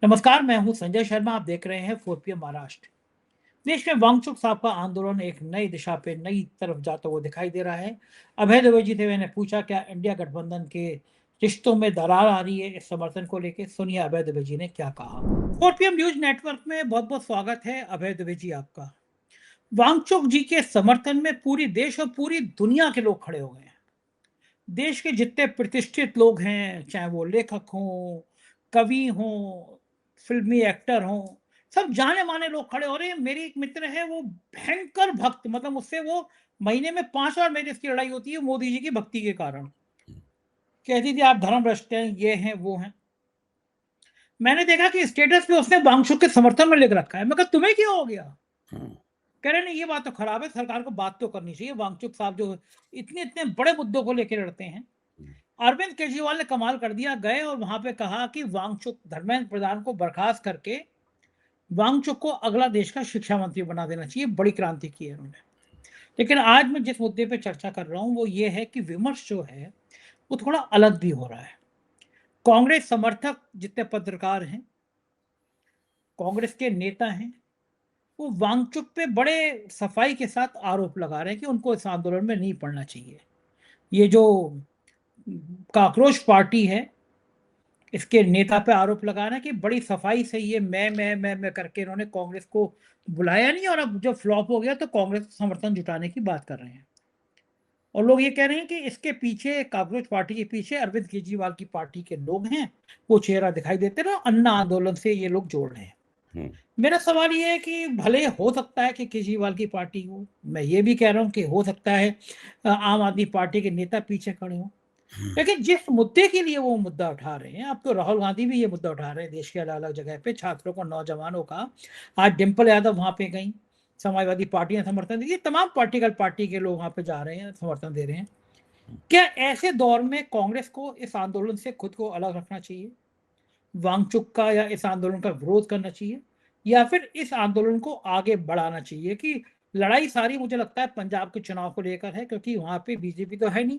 नमस्कार, मैं हूं संजय शर्मा। आप देख रहे हैं 4PM महाराष्ट्र। देश में वांगचुक साहब का आंदोलन एक नई दिशा पे नई तरफ जाता हुआ दिखाई दे रहा है। अभय द्विवेदी से मैंने पूछा क्या इंडिया गठबंधन के रिश्तों में दरार आ रही है। इस समर्थन को लेकर सुनिए अभय द्विवेदी ने क्या कहा। 4PM न्यूज नेटवर्क में बहुत बहुत स्वागत है अभय द्विवेदी आपका। वांगचुक जी के समर्थन में पूरी देश और पूरी दुनिया के लोग खड़े हो गए हैं। देश के जितने प्रतिष्ठित लोग हैं, चाहे वो लेखक हों, कवि हों, फ़िल्मी एक्टर हों, सब जाने-माने लोग खड़े हो रहे हैं। मेरी एक मित्र है, वो भयंकर भक्त, मतलब उससे वो महीने में 5 बार मेरी इसकी लड़ाई होती है मोदी जी की भक्ति के कारण। कहती थी आप धर्मभ्रष्ट हैं, ये हैं, वो हैं। मैंने देखा कि स्टेटस पे उसने वांगचुक के समर्थन में लिख रखा है। मैं कहा तुम्हें क्या हो गया? हुँ, कह रहे नहीं ये बात तो खराब है, सरकार को बात तो करनी चाहिए। वांगचुक साहब जो इतने-इतने बड़े मुद्दों को लेके लड़ते हैं। हुँ, अरविंद केजरीवाल ने कमाल कर दिया, गए और वहां पे कहा कि वांगचुक धर्मेंद्र प्रधान को बर्खास्त करके वांगचुक को अगला देश का शिक्षा मंत्री बना देना चाहिए। बड़ी क्रांति की है उन्होंने। लेकिन आज मैं जिस मुद्दे पे चर्चा कर रहा हूं वो ये है कि विमर्श जो है वो थोड़ा अलग भी हो रहा है। कांग्रेस समर्थक जितने पत्रकार हैं, कांग्रेस के नेता हैं, वो वांगचुक पे बड़े सफाई के साथ आरोप लगा रहे हैं कि उनको इस आंदोलन में नहीं पड़ना चाहिए। ये जो कॉकरोच पार्टी है, इसके नेता पे आरोप लगा रहे हैं कि बड़ी सफाई से ये मैं करके इन्होंने कांग्रेस को बुलाया नहीं, और अब जब फ्लॉप हो गया तो कांग्रेस समर्थन जुटाने की बात कर रहे हैं। और लोग ये कह रहे हैं कि इसके पीछे, कॉकरोच पार्टी के पीछे अरविंद केजरीवाल की पार्टी के लोग हैं। वो चेहरा दिखाई देते ना, अन्ना आंदोलन से ये लोग जोड़ रहे हैं। हुँ, मेरा सवाल ये है कि भले हो सकता है कि केजरीवाल की पार्टी हो, मैं ये भी कह रहा हूँ कि हो सकता है आम आदमी पार्टी के नेता पीछे खड़े हों। हुँ, लेकिन जिस मुद्दे के लिए वो मुद्दा उठा रहे हैं, अब तो राहुल गांधी भी ये मुद्दा उठा रहे हैं देश के अलग-अलग जगह पे, छात्रों को, नौजवानों का। आज डिंपल यादव वहाँ पे गईं, समाजवादी पार्टी ने समर्थन दिया, तमाम पॉलिटिकल पार्टी के लोग वहाँ पे जा रहे हैं, समर्थन दे रहे हैं। क्या ऐसे दौर में कांग्रेस को इस आंदोलन से खुद को अलग रखना चाहिए? वांगचुक का या इस आंदोलन का विरोध करना चाहिए? या फिर इस आंदोलन को आगे बढ़ाना चाहिए? कि लड़ाई सारी मुझे लगता है पंजाब के चुनाव को लेकर है, क्योंकि वहाँ पे बीजेपी तो है नहीं,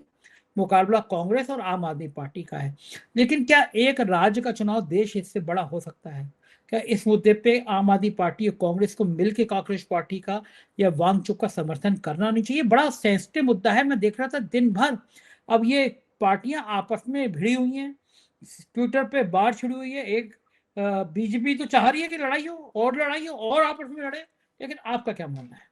मुकाबला कांग्रेस और आम आदमी पार्टी का है। लेकिन क्या एक राज्य का चुनाव देश हित से बड़ा हो सकता है? क्या इस मुद्दे पे आम आदमी पार्टी और कांग्रेस को मिलके कॉकरोच पार्टी का या वांगचुक का समर्थन करना नहीं चाहिए? बड़ा सेंसिटिव मुद्दा है। मैं देख रहा था दिन भर अब ये पार्टियां आपस में भिड़ी हुई हैं, ट्विटर पे बाढ़ छिड़ी हुई है। एक बीजेपी तो चाह रही है कि लड़ाई हो और आपस में लड़े। लेकिन आपका क्या मानना है?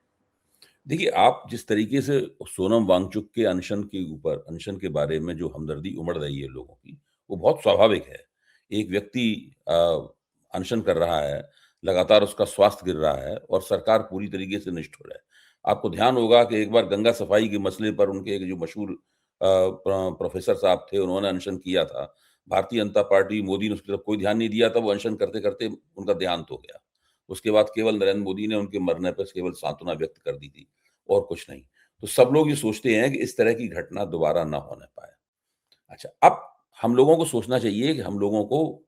देखिए, आप जिस तरीके से सोनम वांगचुक के अनशन के बारे में जो हमदर्दी उमड़ रही है लोगों की, वो बहुत स्वाभाविक है। एक व्यक्ति अ, अनशन कर रहा है, लगातार उसका स्वास्थ्य गिर रहा है और सरकार पूरी तरीके से निष्ठुर है। आपको ध्यान होगा कि एक बार गंगा सफाई के मसले पर उनके एक जो मशहूर प्रोफ़ेसर साहब थे, उन्होंने अनशन किया था। भारतीय जनता पार्टी, मोदी ने उसकी तरफ कोई ध्यान नहीं दिया था, वो अनशन करते-करते उनका देहांत हो गया। उसके बाद केवल नरेंद्र मोदी ने उनके मरने पे केवल सांत्वना व्यक्त कर दी थी। और कुछ नहीं। तो सब लोग ये सोचते हैं कि इस तरह की घटना दोबारा ना होने पाए। अच्छा, अब हम लोगों को सोचना चाहिए कि हम लोगों को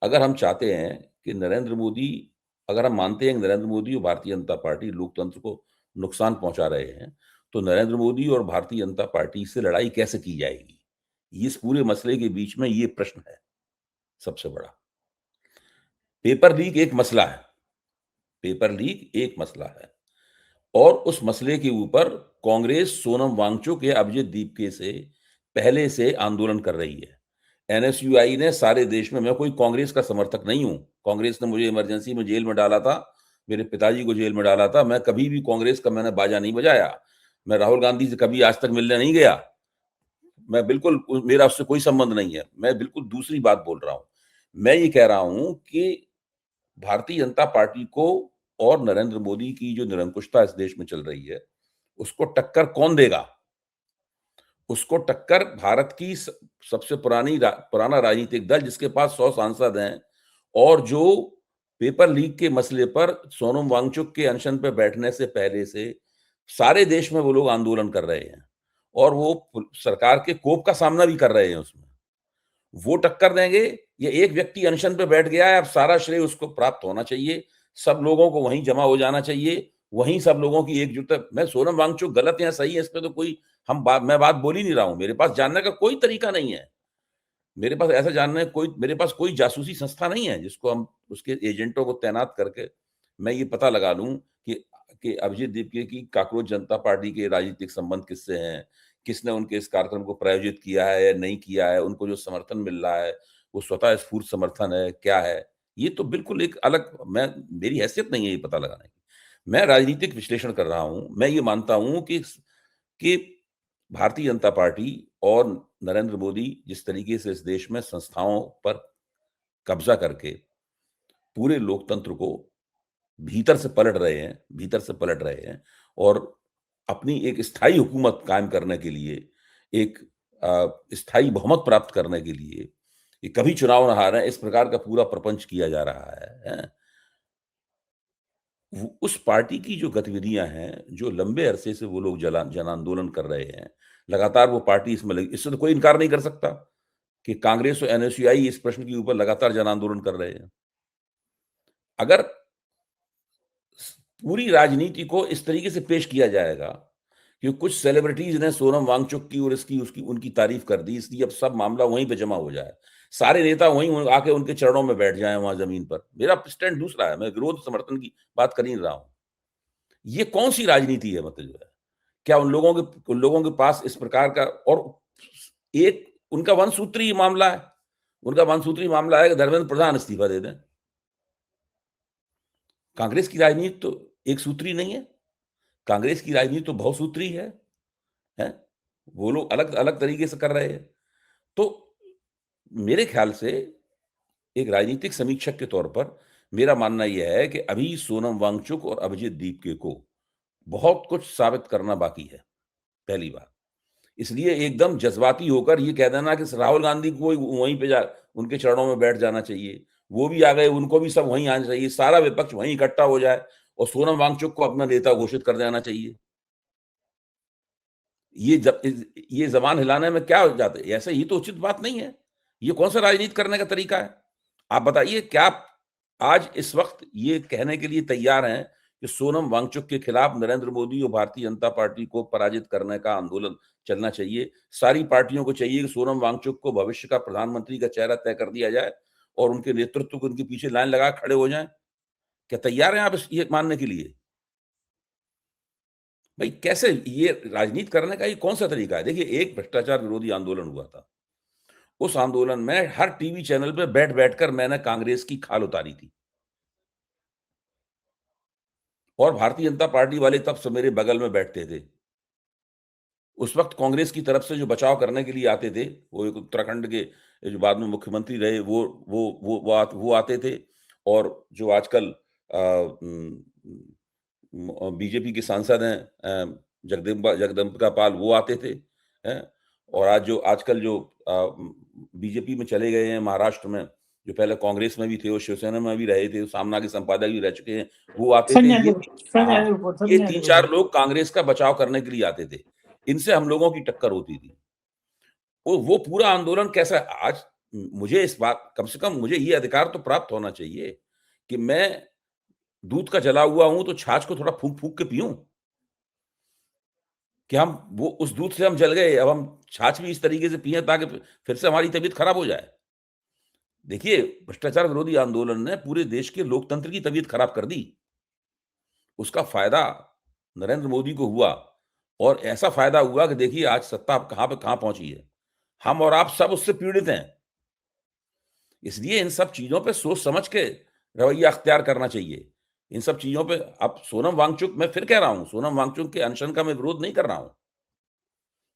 अगर हम चाहते हैं कि नरेंद्र मोदी अगर हम मानते हैं कि नरेंद्र मोदी और भारतीय जनता पार्टी लोकतंत्र को नुकसान पहुँचा रहे हैं, तो नरेंद्र मोदी और भारतीय जनता पार्टी से लड़ाई कैसे की जाएगी? इस पूरे मसले के बीच में ये प्रश्न है, सबसे बड़ा। पेपर लीक एक मसला है, पेपर लीक एक मसला है। और उस मसले के ऊपर कांग्रेस सोनम वांगचुक या अभिजीत दीपके से पहले से आंदोलन कर रही है। एनएसयूआई ने सारे देश में मैं कोई कांग्रेस का समर्थक नहीं हूँ। कांग्रेस ने मुझे इमरजेंसी में जेल में डाला था, मेरे पिताजी को जेल में डाला था। मैं कभी भी कांग्रेस का मैंने बाजा नहीं बजाया। मैं राहुल गांधी से कभी आज तक मिलने नहीं गया। मैं बिल्कुल मेरा उससे कोई संबंध नहीं है। मैं बिल्कुल दूसरी बात बोल रहा हूँ। मैं ये कह रहा हूँ कि भारतीय जनता पार्टी को और नरेंद्र मोदी की जो निरंकुशता इस देश में चल रही है, उसको टक्कर कौन देगा? उसको टक्कर भारत की सबसे पुराना राजनीतिक दल जिसके पास 100 सांसद हैं और जो पेपर लीक के मसले पर सोनम वांगचुक के अनशन पे बैठने से पहले से सारे देश में वो लोग आंदोलन कर रहे हैं और वो सरकार के कोप का सामना भी कर रहे हैं उसमें। वो टक्कर देंगे, ये एक व्यक्ति अनशन पे बैठ गया है, अब सारा श्रेय उसको प्राप्त होना चाहिए, सब लोगों को वहीं जमा हो जाना चाहिए, वहीं सब लोगों की एकजुटता मैं सोनम वांगचुक गलत है या सही है, इस पे तो कोई मैं बात बोल ही नहीं रहा हूँ, मेरे पास जानने का कोई तरीका नहीं है। मेरे पास ऐसा जानना है, मेरे पास कोई जासूसी संस्था नहीं है जिसको हम उसके एजेंटों को तैनात करके मैं ये पता लगा लूं कि अभिजीत दीपके की कांग्रेस जनता पार्टी के राजनीतिक संबंध किससे हैं, किसने उनके इस कार्यक्रम को प्रायोजित किया है या नहीं किया है, उनको जो समर्थन मिल रहा है वो स्वतः स्फूर्त समर्थन है, क्या है। ये तो बिल्कुल एक अलग, मेरी हैसियत नहीं है ये पता लगाने की। मैं राजनीतिक विश्लेषण कर रहा हूं। मैं ये मानता हूं कि भारतीय जनता पार्टी और नरेंद्र मोदी जिस तरीके से इस देश में संस्थाओं पर कब्जा करके पूरे लोकतंत्र को भीतर से पलट रहे हैं और अपनी एक स्थायी हुकूमत कायम करने के लिए, एक स्थायी बहुमत प्राप्त करने के लिए, ये कभी चुनाव न हारें, इस प्रकार का पूरा प्रपंच किया जा रहा है। उस पार्टी की जो गतिविधियां हैं, जो लंबे अरसे से वो लोग जन आंदोलन कर रहे हैं, लगातार वो पार्टी इसमें लगी, इससे तो कोई इनकार नहीं कर सकता कि कांग्रेस और एनएसयूआई इस प्रश्न के ऊपर लगातार जन आंदोलन कर रहे हैं। अगर पूरी राजनीति को इस तरीके से पेश किया जाएगा कि कुछ सेलिब्रिटीज ने सोनम वांगचुक की और इसकी उसकी उनकी तारीफ कर दी, इसलिए अब सब मामला वहीं पे जमा हो जाए, सारे नेता वहीं आके उनके चरणों में बैठ जाएं वहां जमीन पर। मेरा स्टैंड दूसरा है, मैं विरोध समर्थन की बात कर ही रहा हूं। ये कौन सी राजनीति है? मतलब जो है, क्या उन लोगों के पास इस प्रकार का, और एक उनका वन सूत्री मामला है, उनका वन सूत्री मामला है कि धर्मेंद्र प्रधान इस्तीफा दे दें। कांग्रेस की राजनीति तो एक सूत्री नहीं है, कांग्रेस की राजनीति तो बहुसूत्री है? वो लोग अलग अलग तरीके से कर रहे हैं। तो मेरे ख्याल से एक राजनीतिक समीक्षक के तौर पर मेरा मानना यह है कि अभी सोनम वांगचुक और अभिजीत दीपके को बहुत कुछ साबित करना बाकी है, पहली बात। इसलिए एकदम जज्बाती होकर ये कह देना कि राहुल गांधी को वहीं पे उनके चरणों में बैठ जाना चाहिए, वो भी आ गए, उनको भी सब वहीं आना चाहिए, सारा विपक्ष वहीं इकट्ठा हो जाए और सोनम वांगचुक को अपना नेता घोषित कर देना चाहिए। ये जबान हिलाने में क्या हो जाता है? ऐसे ही तो उचित बात नहीं है। ये कौन सा राजनीति करने का तरीका है? आप बताइए, क्या आप आज इस वक्त ये कहने के लिए तैयार हैं कि सोनम वांगचुक के खिलाफ नरेंद्र मोदी और भारतीय जनता पार्टी को पराजित करने का आंदोलन चलना चाहिए? सारी पार्टियों को चाहिए कि सोनम वांगचुक को भविष्य का प्रधानमंत्री का चेहरा तय कर दिया जाए और उनके नेतृत्व को उनके पीछे लाइन लगा खड़े हो जाएं। क्या तैयार हैं आप ये मानने के लिए? भाई, कैसे ये राजनीति करने का ये कौन सा तरीका है? देखिए, एक भ्रष्टाचार विरोधी आंदोलन हुआ था। उस आंदोलन में हर टीवी चैनल पे बैठ-बैठ मैंने कांग्रेस की खाल उतारी थी। और भारतीय जनता पार्टी वाले तब से मेरे बगल में बैठते थे। उस वक्त कांग्रेस की तरफ से जो बचाव करने के लिए आते थे, वो एक उत्तराखंड के जो बाद में मुख्यमंत्री रहे, वो आते थे, और जो आजकल बीजेपी के सांसद हैं जगदम्बिका पाल, वो आते थे, हैं? और आजकल जो बीजेपी में चले गए हैं महाराष्ट्र में, जो पहले कांग्रेस में भी थे और शिवसेना में भी रहे थे, सामना के संपादक भी रह चुके हैं, वो आते थे। ये 3-4 लोग कांग्रेस का बचाव करने के लिए आते थे। इनसे हम लोगों की टक्कर होती थी। वो पूरा आंदोलन कैसा, आज मुझे इस बात, कम से कम मुझे ये अधिकार तो प्राप्त होना चाहिए कि मैं दूध का जला हुआ हूं तो छाछ को थोड़ा फूंक-फूंक के पीऊं। कि हम वो उस दूध से हम जल गए, अब हम छाछ भी इस तरीके से पिएं ताकि फिर से हमारी तबीयत खराब हो जाए। देखिए, भ्रष्टाचार विरोधी आंदोलन ने पूरे देश के लोकतंत्र की तबीयत खराब कर दी। उसका फायदा नरेंद्र मोदी को हुआ, और ऐसा फायदा हुआ कि देखिए आज सत्ता कहां पे कहां पहुंची है। हम और आप सब उससे पीड़ित हैं। इसलिए इन सब चीजों पे सोच समझ के रवैया अख्तियार करना चाहिए। इन सब चीजों पे अब सोनम वांगचुक, मैं फिर कह रहा हूं, सोनम वांगचुक के अनशन का मैं विरोध नहीं कर रहा हूं।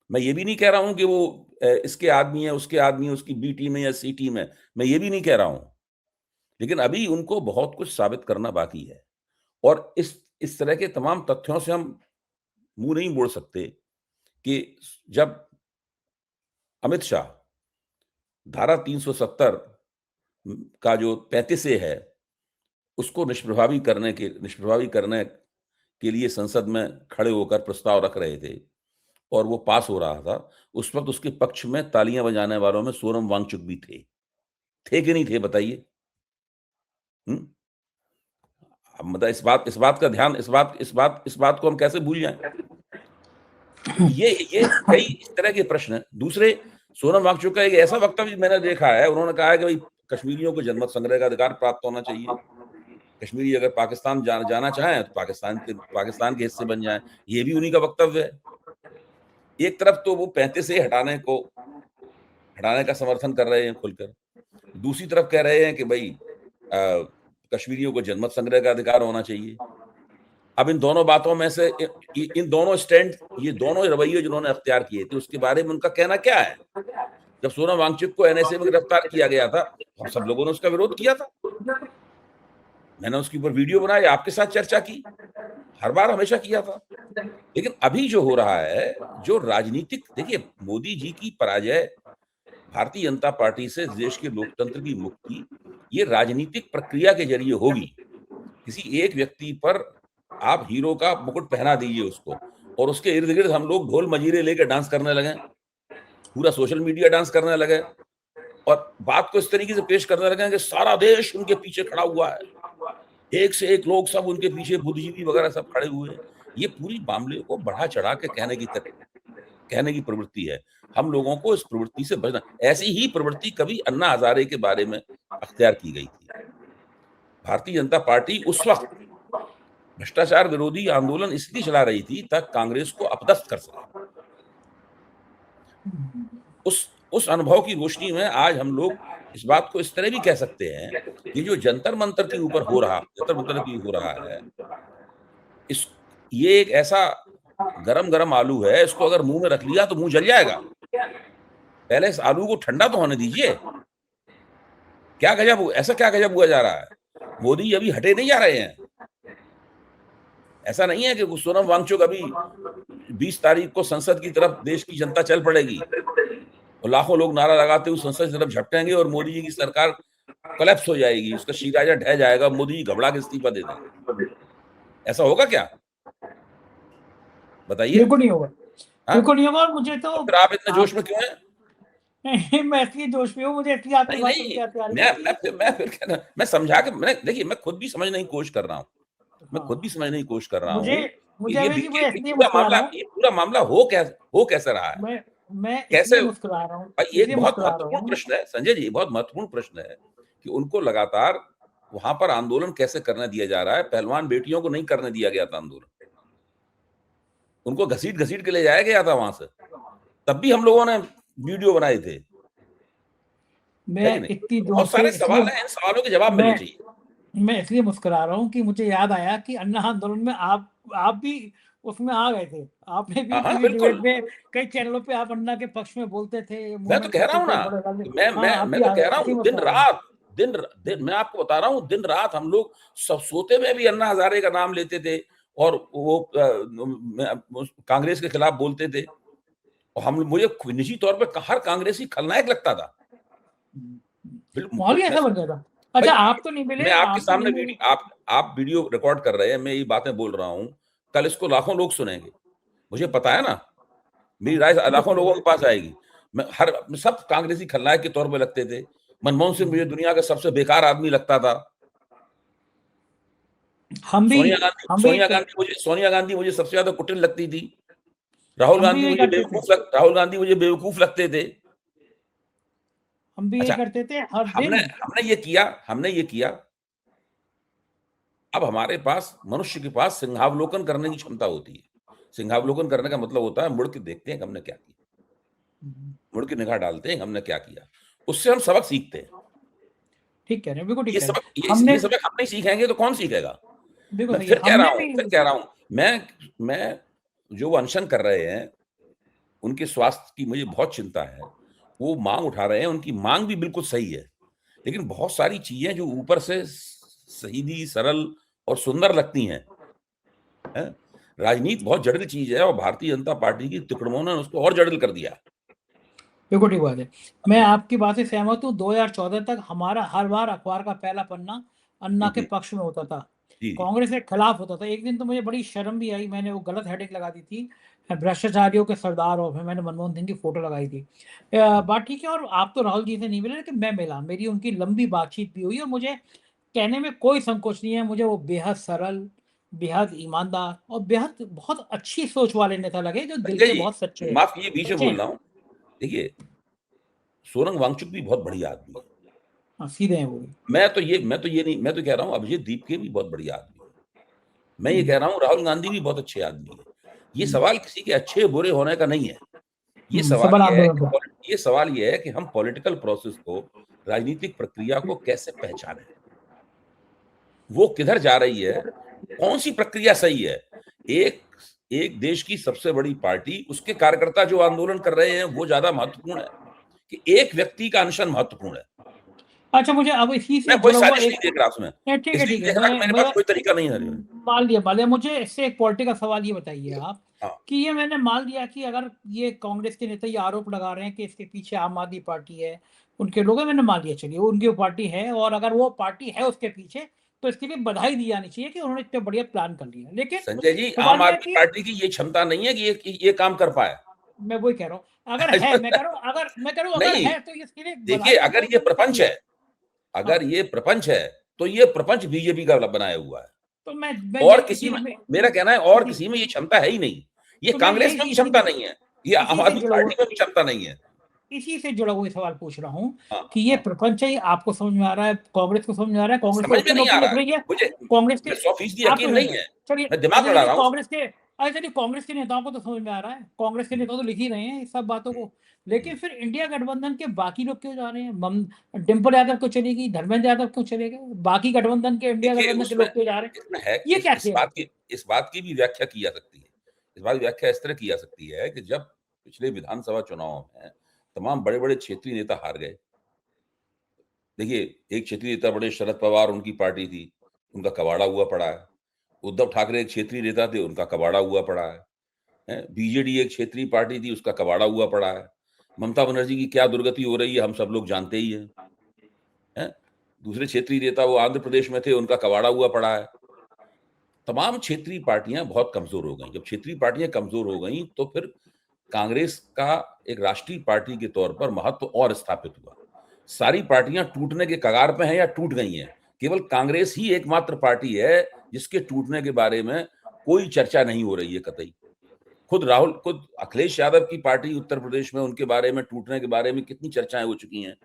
मैं ये भी नहीं कह रहा हूं कि वो इसके आदमी है, उसके आदमी है, उसकी बी टीम है या सी टीम है, मैं ये भी नहीं कह रहा हूं। लेकिन अभी उनको बहुत कुछ साबित करना बाकी है, और इस तरह के तमाम तथ्यों से हम मुंह नहीं मोड़ सकते कि जब अमित शाह धारा 370 का जो 35 ए है, उसको निष्प्रभावी करने के लिए संसद में खड़े होकर प्रस्ताव रख रहे थे और वो पास हो रहा था, उस वक्त उसके पक्ष में तालियां बजाने वालों में सोनम वांगचुक भी थे कि नहीं थे? बताइए। अब मतलब इस बात को हम कैसे भूल जाएं? ये कई इस तरह के प्रश्न हैं। दूसरे, सोनम वांगचुक का एक ऐसा वक्तव्य मैंने देखा है, उन्होंने कहा है कि भाई कश्मीरियों को जनमत संग्रह का अधिकार प्राप्त होना चाहिए। कश्मीरी अगर पाकिस्तान जाना चाहें तो पाकिस्तान के हिस्से बन जाएं। ये भी उन्हीं का वक्तव्य है। एक तरफ तो वो 35 से हटाने का समर्थन कर रहे हैं खुलकर, दूसरी तरफ कह रहे हैं कि भाई कश्मीरियों को जनमत संग्रह का अधिकार होना चाहिए। अब इन दोनों बातों में से इन दोनों स्टैंड, ये दोनों रवैये जिन्होंने अख्तियार किए थे, उसके बारे में उनका कहना क्या है? जब सोनम वांगचुक को एनएसए में गिरफ्तार किया गया था, हम सब लोगों ने उसका विरोध किया था। मैंने उसके ऊपर वीडियो बनाई, आपके साथ चर्चा की, हर बार हमेशा किया था। लेकिन अभी जो हो रहा है, जो राजनीतिक, देखिए मोदी जी की पराजय, भारतीय जनता पार्टी से देश के लोकतंत्र की मुक्ति, ये राजनीतिक प्रक्रिया के जरिए होगी। किसी एक व्यक्ति पर आप हीरो का मुकुट पहना दीजिए उसको, और उसके इर्द-गिर्द हम लोग ढोल मंजीरे लेके डांस करने लगे, पूरा सोशल मीडिया डांस करने लगे, और बात को इस तरीके से पेश करने लगे कि सारा देश उनके पीछे खड़ा हुआ है। एक से एक लोग सब उनके पीछे, बुद्धिजीवी वगैरह सब खड़े हुए हैं। ये पूरी मामले को बढ़ा-चढ़ा के कहने की प्रवृत्ति है। हम लोगों को इस प्रवृत्ति से बचना। ऐसी ही प्रवृत्ति कभी अन्ना हजारे के बारे में अख्तियार की गई थी। भारतीय जनता पार्टी उस वक्त भ्रष्टाचार विरोधी आंदोलन इसलिए चला रही थी ताकि कांग्रेस को अपदस्थ कर सके। उस अनुभव की रोशनी में आज हम लोग इस बात को इस तरह भी कह सकते हैं कि जो जंतर मंतर के ऊपर हो रहा है, ये एक ऐसा गरम आलू है, इसको अगर मुंह में रख लिया तो मुंह जल जाएगा। पहले इस आलू को ठंडा तो होने दीजिए। क्या गजब हुआ जा रहा है? मोदी अभी हटे नहीं जा रहे हैं। ऐसा नहीं है कि सोनम वांगचुक अभी 20 तारीख को संसद की तरफ देश की जनता चल पड़ेगी और लाखों लोग नारा लगाते हुए संसद की तरफ झपटेंगे और मोदी जी की सरकार कोलैप्स हो जाएगी, उसका शीराजा ढह जाएगा, मोदी जी घबरा के इस्तीफा दे देंगे। ऐसा होगा क्या? बताइए। बिल्कुल नहीं होगा। हाँ? बिल्कुल नहीं होगा। और मुझे तो फिर आप इतने जोश में क्यों हैं? मैं इसलिए जोश में हूँ, मुझे इसलिए आपकी बात सुन के आती आ रही है कि मैं फिर कहना, मैं समझा के, देखिए मैं खुद भी समझने की कोशिश कर रहा हूँ। मुझे कि मुझे अभी मैं इसलिए मुस्कुरा रहा हूँ, ये पूरा मामला हो कैसे रहा है? मैं कैसे? इसलिए मुस्कुरा रहा हूँ, भाई एक बहुत महत्वपूर्ण प्रश्न है संजय जी, बहुत महत्वपूर्ण प्रश्न है कि उनको लगातार वहां पर आंदोलन कैसे करने दिया जा रहा है। पहलवान बेटियों को नहीं करने दिया गया था आंदोलन, उनको घसीट के ले जाया गया था वहां से, तब भी हम लोगों ने वीडियो बनाए थे। मैं इतनी जोर बहुत सारे से सवाल हैं, इन सवालों के जवाब मिलने चाहिए। मैं इसलिए मुस्कुरा रहा हूँ कि मुझे याद आया कि अन्ना आंदोलन में आप भी उसमें आ गए थे। आपने भी हाँ, टीवी डिबेट में कई चैनलों पे आप अन्ना के पक्ष में बोलते थे, मैं तो कह रहा हूँ ना, मैं तो कह रहा हूँ दिन मैं आपको बता रहा हूँ, दिन रात हम लोग सब सोते में भी अन्ना हजारे का नाम लेते थे और वो कांग्रेस के खिलाफ बोलते थे, और मुझे निजी तौर पे हर कांग्रेसी खलनायक लगता था। माहौल ही ऐसा बन गया था। अच्छा, आप तो नहीं मिले। मैं आपके सामने आप वीडियो रिकॉर्ड कर रहे हैं, मैं ये बातें बोल रहा हूँ, कल इसको लाखों लोग सुनेंगे, मुझे पता है ना, मेरी राय लाखों लोगों के पास आएगी। सब कांग्रेसी खलनायक के तौर पे लगते थे। मनमोहन सिंह मुझे दुनिया का सबसे बेकार आदमी लगता था। सोनिया गांधी मुझे सबसे ज्यादा कुटिल लगती थी। राहुल गांधी मुझे बेवकूफ लगते थे। हम भी ये करते थे हर दिन। हमने ये किया। अब हमारे पास, मनुष्य के पास सिंहावलोकन करने की क्षमता होती है। सिंहावलोकन करने का मतलब होता है मुड़ के देखते हैं कि हमने क्या किया, मुड़ के निगाह डालते हैं हमने क्या किया, उससे हम सबक सीखते हैं। ठीक कह रहे हैं, बिल्कुल ठीक कह रहे हैं। ये सबक हम नहीं सीखेंगे तो कौन सीखेगा? मैं फिर कह रहा हूँ, मैं जो अनशन कर रहे हैं उनके स्वास्थ्य की मुझे बहुत चिंता है। वो मांग उठा रहे हैं, उनकी मांग भी बिल्कुल सही है, लेकिन बहुत सारी चीजें जो ऊपर से सीधी, सरल और सुंदर लगती हैं, राजनीति बहुत जटिल चीज है और भारतीय जनता पार्टी की तिकड़मों ने उसको और जटिल कर दिया। बिल्कुल ठीक बात है, मैं आपकी बात से सहमत हूँ। 2014 तक हमारा हर बार अखबार का पहला पन्ना अन्ना के पक्ष में होता था, कांग्रेस के खिलाफ होता था। एक दिन तो मुझे बड़ी शर्म भी आई, मैंने वो गलत हेडिंग लगा दी थी, भ्रष्टाचारियों के सरदार, और फिर मैंने मनमोहन सिंह की फोटो लगाई थी। बात ठीक है। और आप तो राहुल जी से नहीं मिले, लेकिन मैं मिला, मेरी उनकी लंबी बातचीत भी हुई और मुझे कहने में कोई संकोच नहीं है, मुझे वो बेहद सरल, बेहद ईमानदार और बेहद बहुत अच्छी सोच वाले नेता लगे, जो दिल के बहुत सच्चे हैं। माफ कीजिए, बीच में बोल रहा हूँ। देखिए, सोनम वांगचुक भी बहुत बढ़िया आदमी है। हाँ, सीधे हैं वो भी। मैं तो कह रहा हूँ अभिजीत दीपके भी बहुत बढ़िया आदमी है। मैं ये कह रहा हूँ राहुल गांधी भी बहुत अच्छे आदमी है। ये सवाल किसी के अच्छे-बुरे होने का नहीं है। सबल आंदोलन का। ये सवाल ये है कि हम पॉलिटिकल प्रोसेस को, राजनीतिक प्रक्रिया को कैसे पहचानें? वो किधर जा रही है? कौन-सी प्रक्रिया सही है? एक एक देश की सबसे बड़ी पार्टी, उसके कार्यकर्ता जो आंदोलन कर रहे हैं, वो ज़्यादा महत्वपूर्ण है कि एक व्यक्ति का अनशन महत्वपूर्ण है? अच्छा, मुझे अब इसी मैं से कोई जुड़ा हुआ साजिश नहीं एक, देख रहा उसमें। नहीं, ठीक है, इसलिए ठीक है, कह रहा कि मेरे पास मैं कोई तरीका नहीं है। मान लिया, मुझे इससे एक पॉलिटिकल सवाल ये बताइए आप हाँ, कि ये मैंने मान लिया कि अगर ये कांग्रेस के नेता ये आरोप लगा रहे हैं कि इसके पीछे आम आदमी पार्टी है, उनके लोग हैं, मैंने मान लिया, चलिए वो उनकी वो पार्टी है, और अगर वो पार्टी है उसके पीछे तो इसके लिए बधाई दी जानी चाहिए कि उन्होंने इतने बढ़िया प्लान कर लिया। लेकिन संजय जी, आम सवाल ये है आदमी कि पार्टी की ये क्षमता नहीं है कि ये काम कर पाए। मैं वही कह रहा हूँ, अगर है, मैं कह रहा हूँ अगर नहीं, है तो इसके लिए देखिए बधाई तो अगर दो ये कि कर प्रपंच लिया। है हाँ, अगर ये प्रपंच है, तो ये प्रपंच बीजेपी का बनाया हुआ है। तो मैं और यही किसी में, इसीलिए मेरा कहना है और इसी किसी में ये क्षमता है ही नहीं। ये तो मैं कांग्रेस में यही भी क्षमता इसीलिए नहीं है, ये आम इसी से आदमी जुड़ा हुआ पार्टी में भी क्षमता नहीं है। इसी से जुड़ा हुआ सवाल पूछ रहा हूँ हाँ, कि ये हाँ। प्रपंच है, आपको समझ में आ रहा है, कांग्रेस को समझ में आ रहा है, कांग्रेस के समझ में ओपन नहीं आ ओपन रहा लिख है। रही है, मुझे कांग्रेस के, मुझे 100% आपको यकीन समझ नहीं में आ रहा है। है। चलिए, मैं दिमाग लड़ा रहा हूँ। चलिए कांग्रेस के नेताओं को तो समझ में आ रहा है, कांग्रेस के नेता तो लिख ही रहे हैं इस सब बातों को, हुँ, लेकिन फिर इंडिया गठबंधन के बाकी लोग क्यों जा रहे हैं? डिम्पल यादव क्यों चलेगी, धर्मेंद्र यादव क्यों चले गए, बाकी गठबंधन के, इंडिया देखिए गठबंधन के उसमें लोग क्यों जा रहे हैं? इसमें है ये कैसे है? इस बात की भी व्याख्या की जा सकती है। इस बात की व्याख्या इस तरह की जा सकती है कि जब पिछले विधानसभा चुनाव में तमाम बड़े-बड़े क्षेत्रीय नेता हार गए। देखिए, एक क्षेत्रीय नेता बड़े शरद पवार उनकी पार्टी थी, उनका कबाड़ा हुआ पड़ा है। उद्धव ठाकरे एक क्षेत्रीय नेता थे, उनका कबाड़ा हुआ पड़ा है। हैं? बीजेडी एक क्षेत्रीय पार्टी थी, उसका कबाड़ा हुआ पड़ा है। ममता बनर्जी की क्या दुर्गति हो रही है, हम सब लोग जानते ही हैं। हैं? दूसरे क्षेत्रीय नेता वो आंध्र प्रदेश में थे, उनका कबाड़ा हुआ पड़ा है। तमाम क्षेत्रीय पार्टियाँ बहुत कमज़ोर हो गईं। जब क्षेत्रीय पार्टियाँ कमज़ोर हो गईं, तो फिर कांग्रेस का एक राष्ट्रीय पार्टी के तौर पर महत्व और स्थापित हुआ। सारी पार्टियाँ टूटने के कगार पे हैं या टूट गई हैं। केवल कांग्रेस ही एकमात्र पार्टी है, जिसके टूटने के बारे में कोई चर्चा नहीं हो रही है कतई। खुद अखिलेश यादव की पार्टी उत्तर प्रदेश में, उनके बारे में, टूटने के बारे में कितनी चर्चाएँ हो चुकी हैं।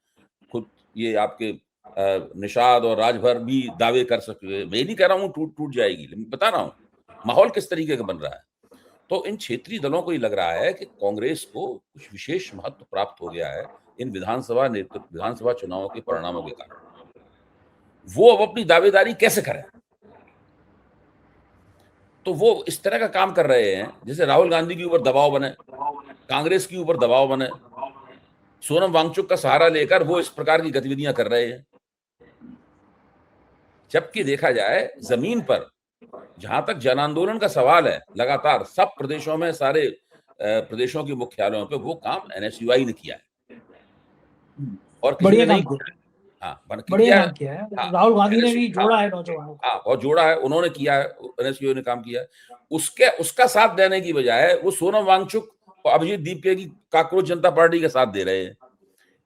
खुद ये आपके निषाद और राजभर भी दावे कर सके। मैं ये नहीं कह रहा हूँ टूट टूट जाएगी, लेकिन बता रहा हूँ, माहौल किस तरीके का बन रहा है। तो इन क्षेत्रीय दलों को ये लग रहा है कि कांग्रेस को कुछ विशेष महत्व प्राप्त हो गया है इन विधानसभा चुनावों के परिणामों के कारण। वो अब अपनी दावेदारी कैसे करें? तो वो इस तरह का काम कर रहे हैं, जैसे राहुल गांधी के ऊपर दबाव बने, कांग्रेस के ऊपर दबाव बने, सोनम वांगचुक का सहारा लेकर वो इस प्रकार की गतिविधियां कर रहे हैं। जबकि देखा जाए जमीन पर, जहां तक जन आंदोलन का सवाल है, लगातार सब प्रदेशों में, सारे प्रदेशों के मुख्यालयों पे वो काम एनएसयूआई ने किया है और किसी बढ़िया ने नहीं काम किया, किया। हाँ, बन बढ़िया किया है। काम किया है, हाँ, राहुल गांधी ने एनएसयू भी हाँ, जोड़ा है नौजवानों को। हाँ, और जोड़ा है, उन्होंने किया है, एनएसयूआई ने काम किया है। उसका साथ देने की बजाय वो सोनम वांगचुक और अभिजीत दीपके की काकरोच जनता पार्टी का साथ दे रहे हैं।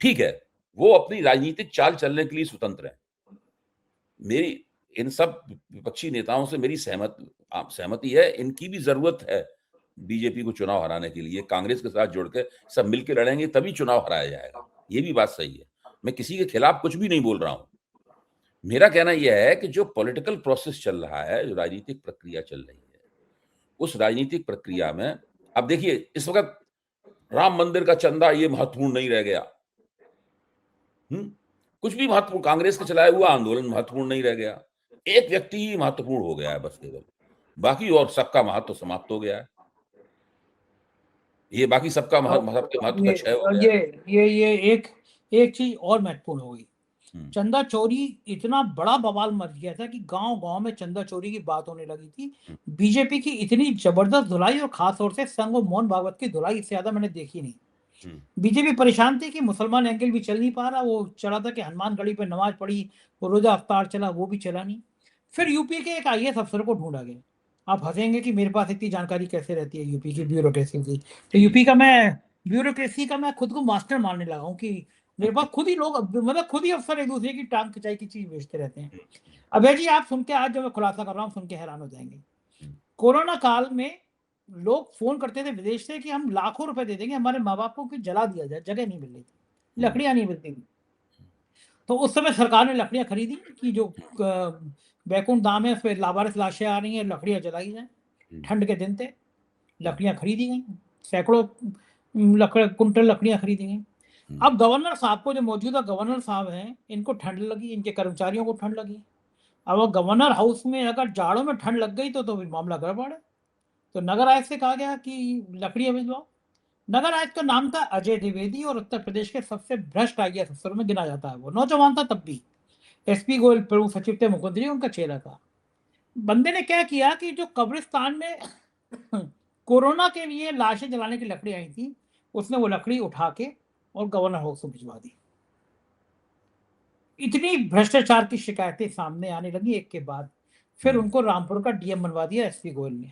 ठीक है, वो अपनी राजनीतिक चाल चलने के लिए स्वतंत्र हैं। मेरी इन सब विपक्षी नेताओं से मेरी सहमति है, इनकी भी ज़रूरत है बीजेपी को चुनाव हराने के लिए। कांग्रेस के साथ जुड़ के सब मिलके लड़ेंगे तभी चुनाव हराया जाएगा। ये भी बात सही है। मैं किसी के खिलाफ कुछ भी नहीं बोल रहा हूँ। मेरा कहना यह है कि जो पॉलिटिकल प्रोसेस चल रहा है, जो राजनीतिक प्रक्रिया चल रही है, उस राजनीतिक प्रक्रिया में अब देखिए इस वक़्त राम मंदिर का चंदा ये महत्वपूर्ण नहीं रह गया। हुँ? कुछ भी महत्वपूर्ण, कांग्रेस का चलाया हुआ आंदोलन महत्वपूर्ण नहीं रह गया। एक व्यक्ति ही महत्वपूर्ण हो गया है बस केवल। बाकी और सबका महत्व समाप्त हो गया है। ये बाकी सबका सबके महत्व का ये क्षय हो गया है। ये एक एक चीज और महत्वपूर्ण हो गई, हुँ, चंदा चोरी इतना बड़ा बवाल मच गया था कि गांव-गांव में चंदा चोरी की बात होने लगी थी। हुँ, बीजेपी की इतनी जबरदस्त धुलाई और खास तौर से संग और मोहन भागवत की धुलाई इससे ज्यादा मैंने देखी नहीं। हुँ, बीजेपी परेशान थी कि मुसलमान एंगल भी चल नहीं पा रहा, वो चला था कि हनुमानगढ़ी पे नमाज पढ़ी, वो रोजा अफ्तार चला, वो भी चला नहीं। फिर यूपी के एक आईएएस अफसर को ढूंढा गया। आप हंसेंगे कि मेरे पास इतनी जानकारी कैसे रहती है यूपी की ब्यूरोक्रेसी की, तो जी। यूपी का मैं ब्यूरोक्रेसी का मैं खुद को मास्टर मानने लगा हूँ कि मेरे पास खुद ही लोग, मतलब खुद ही अफसर एक दूसरे की टांग खिंचाई की चीज बेचते रहते हैं। हुँ, हुँ, अभय जी, आप सुन के, आज जो मैं खुलासा कर रहा हूँ सुन के हैरान हो जाएंगे। हुँ, कोरोना काल में लोग फ़ोन करते थे विदेश से कि हम लाखों रुपए दे देंगे, हमारे माँ-बाप को कि जला दिया जाए, जगह नहीं मिल रही थी। लकड़ियां नहीं मिलती थी। तो उस समय सरकार ने लकड़ियां खरीदी कि जो बैकुंठ धाम है, उस पर लावारिस लाशें आ रही हैं, लकड़ियां जलाई जाए। ठंड के दिन थे, लकड़ियां खरीदी गई, सैकड़ों कुंटल लकड़ियां खरीदी गई। अब गवर्नर साहब को, जो मौजूदा गवर्नर साहब हैं, इनको ठंड लगी, इनके कर्मचारियों को ठंड लगी। अब वो गवर्नर हाउस में अगर जाड़ों में ठंड लग गई तो फिर मामला गड़बड़ है। तो नगर आयुक्त से कहा गया कि लकड़ियां भिजवाओ। नगर आयुक्त का नाम था अजय द्विवेदी और उत्तर प्रदेश के सबसे भ्रष्ट आईएएस अफसरों में गिना जाता है। वो नौजवान था तब भी, एसपी गोयल प्रमुख सचिव थे, मुख्यमंत्री उनका चेहरा था। बंदे ने क्या किया कि जो कब्रिस्तान में कोरोना के लिए लाशें जलाने की लकड़ी आई थी, उसने वो लकड़ी उठा के और गवर्नर हाउस में भिजवा दी। इतनी भ्रष्टाचार की शिकायतें सामने आने लगी एक के बाद। फिर उनको रामपुर का डीएम बनवा दिया एसपी गोयल ने।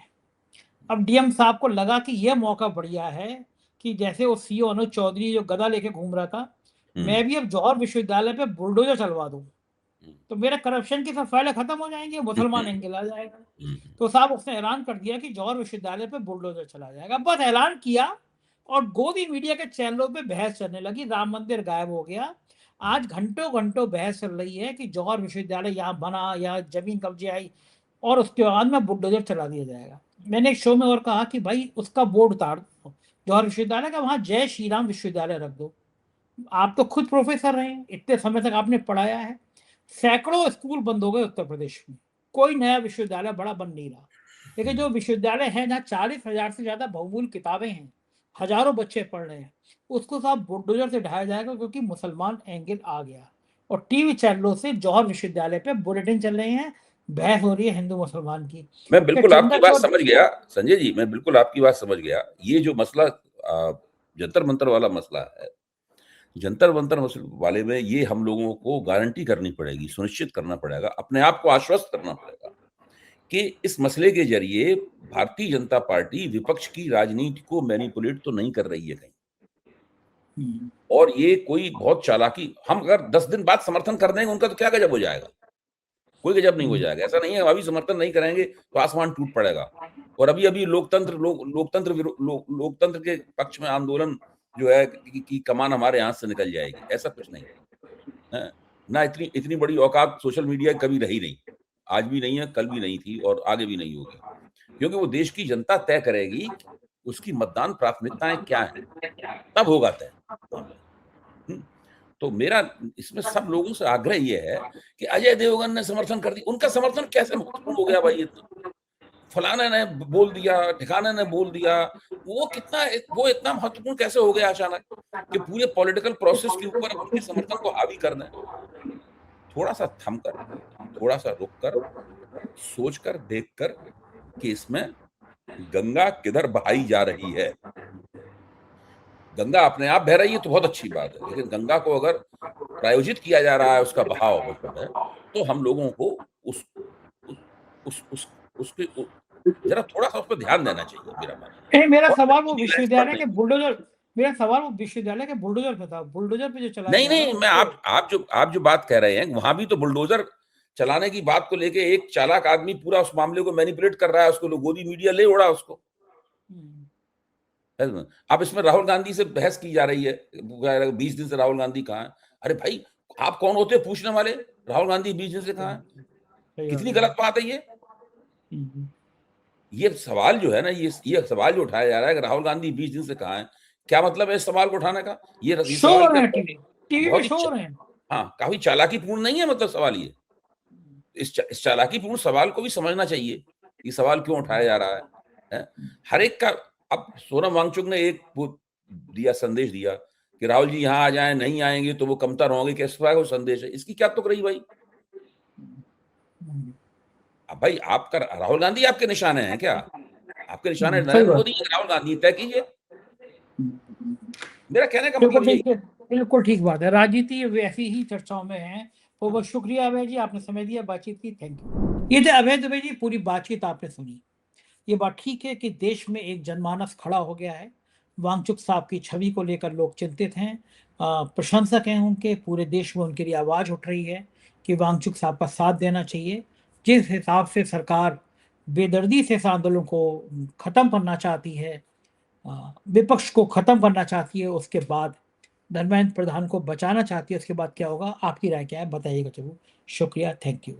अब डीएम साहब को लगा कि यह मौका बढ़िया है कि जैसे वो सीओ अनुज चौधरी जो गदा लेके घूम रहा था, मैं भी अब जौहर विश्वविद्यालय पे बुलडोजर चलवा दूं, तो मेरा करप्शन की सब फाइलें खत्म हो जाएंगी, मुसलमान एंगल आ जाएगा। तो साहब उसने ऐलान कर दिया कि जौहर विश्वविद्यालय पे बुलडोजर चला जाएगा। बस ऐलान किया और गोदी मीडिया के चैनलों पे बहस चलने लगी, राम मंदिर गायब हो गया। आज घंटों घंटों बहस चल रही है कि जौहर विश्वविद्यालय यहाँ बना, यहाँ जमीन कब्जे आई और उसके बाद में बुलडोजर चला दिया जाएगा। मैंने एक शो में और कहा कि भाई उसका बोर्ड उतार दो जौहर विश्वविद्यालय का, वहां जय श्री राम विश्वविद्यालय रख दो। आप तो खुद प्रोफेसर रहे हैं, इतने समय तक आपने पढ़ाया है। सैकड़ों स्कूल बंद हो गए उत्तर प्रदेश में, कोई नया विश्वविद्यालय बड़ा बन नहीं रहा। लेकिन जो विश्वविद्यालय है जहाँ 40,000 से ज्यादा बहुमूल्य किताबें हैं, हजारों बच्चे पढ़ रहे हैं, उसको साफ बुलडोजर से ढाया जाएगा क्योंकि मुसलमान एंगल आ गया। और टीवी चैनलों से जौहर विश्वविद्यालय पे बुलेटिन चल रहे हैं, बहस हो रही है हिंदू मुसलमान की। मैं बिल्कुल आपकी बात चंद्रचूड़ समझ गया संजय जी, मैं बिल्कुल आपकी बात समझ गया। ये जो मसला जंतर मंतर वाला मसला है, जंतर मंतर वाले में ये हम लोगों को गारंटी करनी पड़ेगी, सुनिश्चित करना पड़ेगा, अपने आप को आश्वस्त करना पड़ेगा कि इस मसले के जरिए भारतीय जनता पार्टी विपक्ष की राजनीति को मैनिपुलेट तो नहीं कर रही है कहीं, और ये कोई बहुत चालाकी, हम अगर 10 दिन बाद समर्थन कर देंगे उनका तो क्या गजब हो जाएगा, कोई गजब नहीं हो जाएगा। ऐसा नहीं है अभी समर्थन नहीं करेंगे तो आसमान टूट पड़ेगा। और अभी अभी लोकतंत्र के पक्ष में आंदोलन जो है कि कमान हमारे हाथ से निकल जाएगी, ऐसा कुछ नहीं है ना। इतनी बड़ी औकात सोशल मीडिया कभी रही नहीं, आज भी नहीं है, कल भी नहीं थी और आगे भी नहीं होगी, क्योंकि वो देश की जनता तय करेगी उसकी मतदान प्राथमिकताएं क्या है, तब होगा तय मामला। तो मेरा इसमें सब लोगों से आग्रह ये है कि अजय देवगन ने समर्थन कर दिया, उनका समर्थन कैसे महत्वपूर्ण हो गया भाई? फलाने ने बोल दिया, ठिकाने ने बोल दिया, वो इतना महत्वपूर्ण कैसे हो गया अचानक कि पूरे पॉलिटिकल प्रोसेस के ऊपर उनके समर्थन को हावी करना है? थोड़ा सा थम कर, थोड़ा सा रुक कर, सोच कर, देख कर कि इसमें गंगा किधर बहाई जा रही है। गंगा अपने आप बह रही है तो बहुत अच्छी बात है, लेकिन गंगा को अगर प्रायोजित किया जा रहा है, उसका बहाव है, तो हम लोगों को उसके जरा थोड़ा सा उस पर ध्यान देना चाहिए, मेरा मानना है। मेरा सवाल वो विश्वविद्यालय के बुलडोजर, मेरा सवाल वो विश्वविद्यालय के बुलडोजर पे था, बुलडोजर पे जो चलाया नहीं जा रहा है नहीं, मैं आप जो बात कह रहे हैं वहां भी तो बुलडोजर चलाने की बात को लेके एक चालाक आदमी पूरा उस मामले को मैनिपुलेट कर रहा है, उसको गोदी मीडिया ले उड़ा उसको। अब इसमें राहुल गांधी से बहस की जा रही है, 20 दिन से राहुल गांधी कहाँ है? अरे भाई, आप कौन होते हैं पूछने वाले? राहुल गांधी 20 दिन से कहाँ है? कितनी गलत बात है ये सवाल जो है ना, ये सवाल जो उठाया जा रहा है कि राहुल गांधी 20 दिन से कहाँ है, क्या मतलब है इस सवाल को उठाने का? ये सवाल टीवी पे शो रहे हैं। हाँ, काफी चालाकीपूर्ण नहीं है मतलब सवाल ये। इस चालाकीपूर्ण सवाल को भी समझना चाहिए, ये सवाल क्यों उठाया जा रहा है? हर एक का, अब सोनम वांगचुक ने एक दिया संदेश दिया कि राहुल जी यहाँ आ जाएं, नहीं आएंगे तो वो कमतर होंगे, किस तरह का संदेश है? इसकी क्या तुक रही भाई? अब भाई आपका राहुल गांधी आपके निशाने हैं क्या? आपके निशाने नरेंद्र मोदी, राहुल गांधी, तय कीजिए। मेरा कहने का मतलब यही। बिल्कुल ठीक बात है, राजनीति वैसी ही चर्चाओं में है। तो बहुत शुक्रिया अभय जी, आपने समय दिया, बातचीत की, थैंक यू। ये थे अभय दुबे जी, पूरी बातचीत आपने सुनी। ये बात ठीक है कि देश में एक जनमानस खड़ा हो गया है, वांगचुक साहब की छवि को लेकर लोग चिंतित हैं, प्रशंसक हैं उनके, पूरे देश में उनके लिए आवाज उठ रही है कि वांगचुक साहब का साथ देना चाहिए। जिस हिसाब से सरकार बेदर्दी से इस आंदोलन को खत्म करना चाहती है, विपक्ष को खत्म करना चाहती है, उसके बाद धर्मेंद्र प्रधान को बचाना चाहती है, उसके बाद क्या होगा? आपकी राय क्या है? बताइएगा ज़रूर। शुक्रिया, थैंक यू।